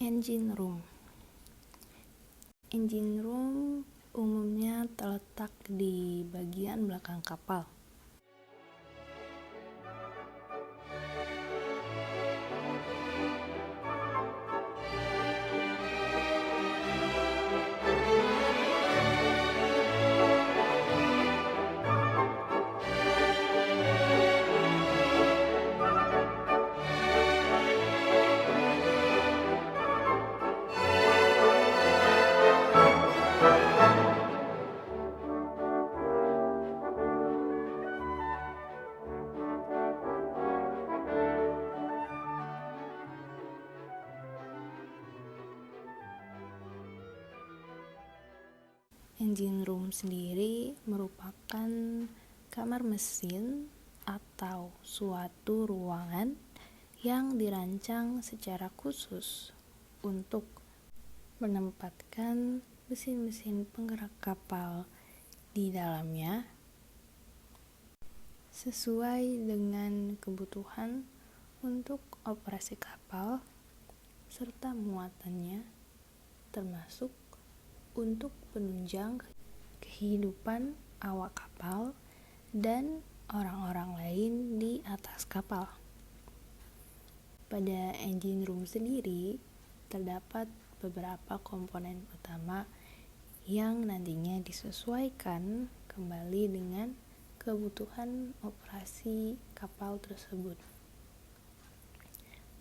Engine room. Engine room umumnya terletak di bagian belakang kapal. Engine room sendiri merupakan kamar mesin atau suatu ruangan yang dirancang secara khusus untuk menempatkan mesin-mesin penggerak kapal di dalamnya sesuai dengan kebutuhan untuk operasi kapal serta muatannya, termasuk untuk penunjang kehidupan awak kapal dan orang-orang lain di atas kapal. Pada engine room sendiri terdapat beberapa komponen utama yang nantinya disesuaikan kembali dengan kebutuhan operasi kapal tersebut.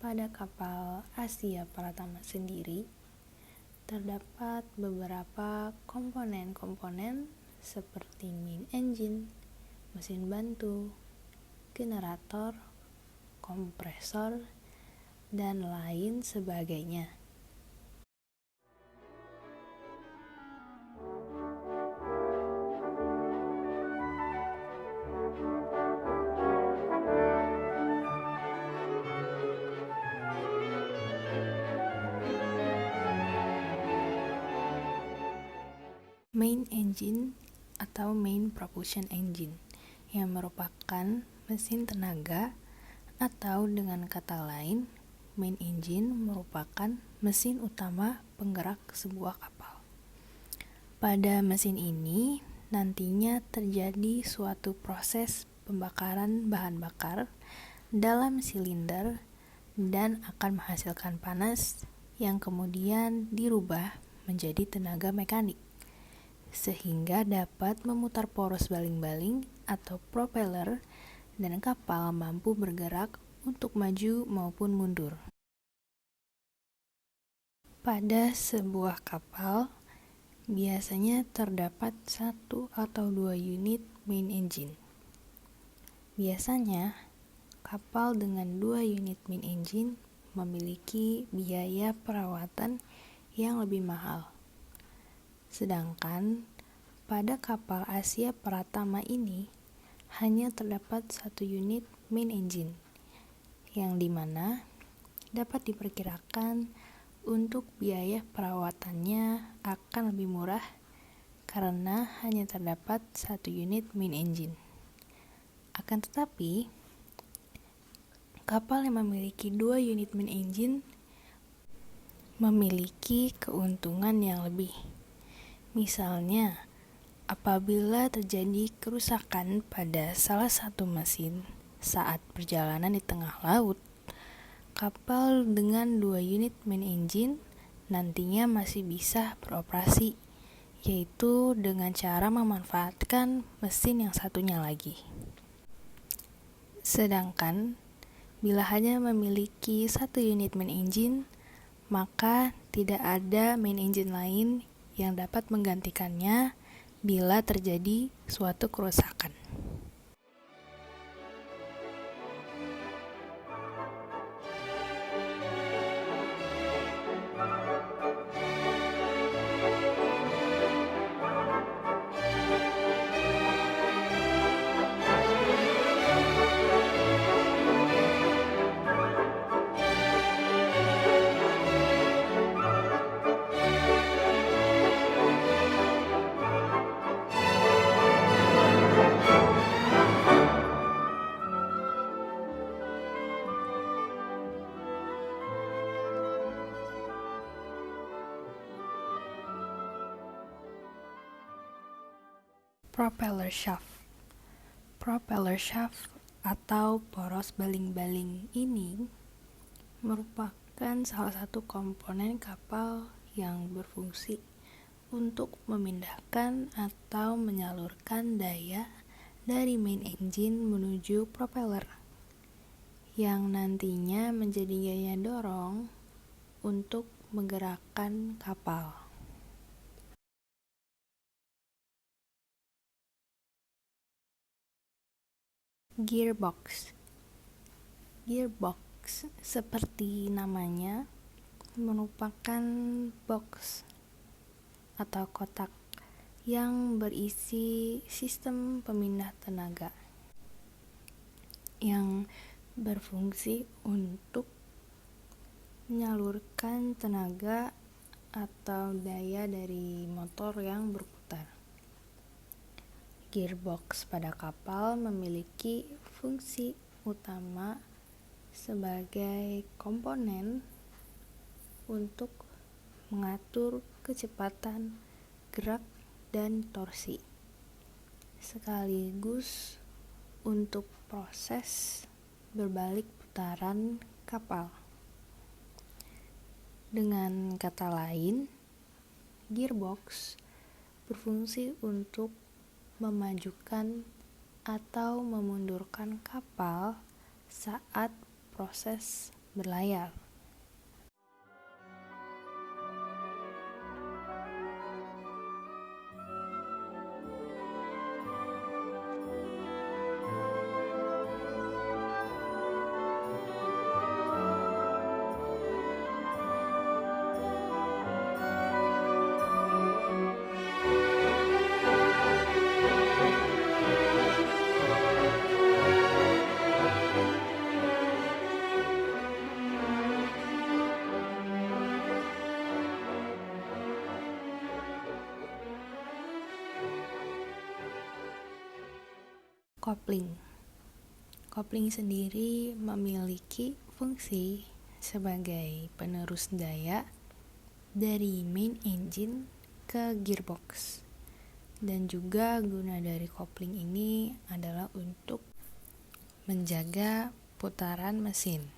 Pada kapal Asia Pratama sendiri terdapat beberapa komponen-komponen seperti main engine, mesin bantu, generator, kompresor, dan lain sebagainya. Main engine atau main propulsion engine yang merupakan mesin tenaga, atau dengan kata lain, main engine merupakan mesin utama penggerak sebuah kapal. Pada mesin ini nantinya terjadi suatu proses pembakaran bahan bakar dalam silinder dan akan menghasilkan panas yang kemudian dirubah menjadi tenaga mekanik, sehingga dapat memutar poros baling-baling atau propeller dan kapal mampu bergerak untuk maju maupun mundur. Pada sebuah kapal biasanya terdapat 1 atau 2 unit main engine. Biasanya kapal dengan 2 unit main engine memiliki biaya perawatan yang lebih mahal. Sedangkan pada kapal Asia Pratama ini hanya terdapat 1 unit main engine, yang dimana dapat diperkirakan untuk biaya perawatannya akan lebih murah karena hanya terdapat 1 unit main engine. Akan tetapi, kapal yang memiliki 2 unit main engine memiliki keuntungan yang lebih. Misalnya, apabila terjadi kerusakan pada salah satu mesin saat perjalanan di tengah laut, kapal dengan 2 unit main engine nantinya masih bisa beroperasi, yaitu dengan cara memanfaatkan mesin yang satunya lagi. Sedangkan, bila hanya memiliki 1 unit main engine, maka tidak ada main engine lain yang dapat menggantikannya bila terjadi suatu kerusakan. Propeller shaft. Propeller shaft atau poros baling-baling ini merupakan salah satu komponen kapal yang berfungsi untuk memindahkan atau menyalurkan daya dari main engine menuju propeller yang nantinya menjadi gaya dorong untuk menggerakkan kapal. Gearbox. Gearbox seperti namanya merupakan box atau kotak yang berisi sistem pemindah tenaga yang berfungsi untuk menyalurkan tenaga atau daya dari motor yang berputar. Gearbox pada kapal memiliki fungsi utama sebagai komponen untuk mengatur kecepatan gerak dan torsi, sekaligus untuk proses berbalik putaran kapal. Dengan kata lain, gearbox berfungsi untuk memajukan atau memundurkan kapal saat proses berlayar. Kopling sendiri memiliki fungsi sebagai penerus daya dari main engine ke gearbox, dan juga guna dari kopling ini adalah untuk menjaga putaran mesin.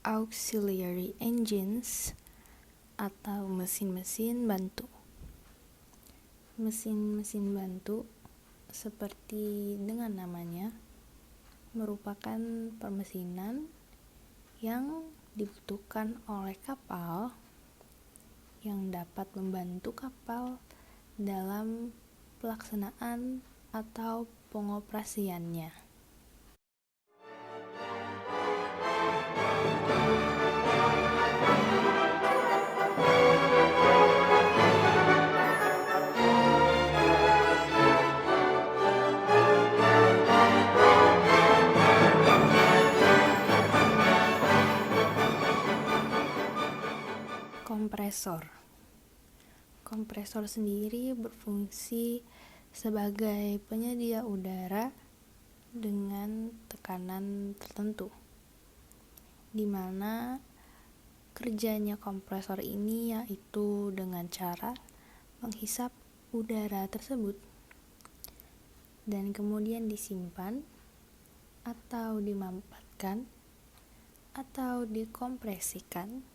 Auxiliary engines atau mesin-mesin bantu. Mesin-mesin bantu seperti dengan namanya, merupakan permesinan yang dibutuhkan oleh kapal yang dapat membantu kapal dalam pelaksanaan atau pengoperasiannya. Kompresor sendiri berfungsi sebagai penyedia udara dengan tekanan tertentu, di mana kerjanya kompresor ini yaitu dengan cara menghisap udara tersebut dan kemudian disimpan atau dimampatkan atau dikompresikan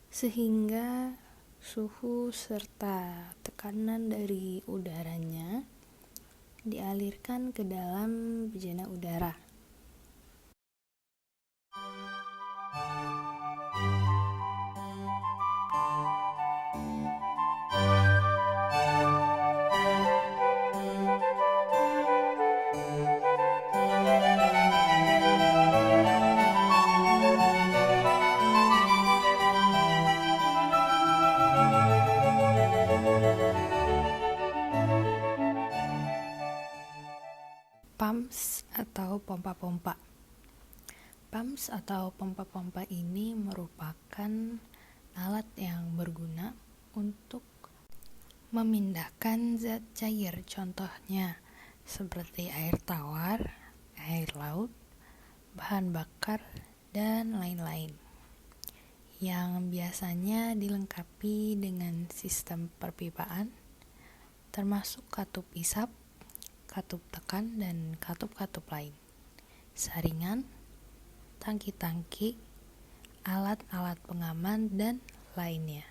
sehingga suhu serta tekanan dari udaranya dialirkan ke dalam bejana udara. Pumps atau pompa-pompa. Pumps atau pompa-pompa ini merupakan alat yang berguna untuk memindahkan zat cair, contohnya seperti air tawar, air laut, bahan bakar, dan lain-lain, yang biasanya dilengkapi dengan sistem perpipaan, termasuk katup isap, katup tekan, dan katup-katup lain, saringan, tangki-tangki, alat-alat pengaman, dan lainnya.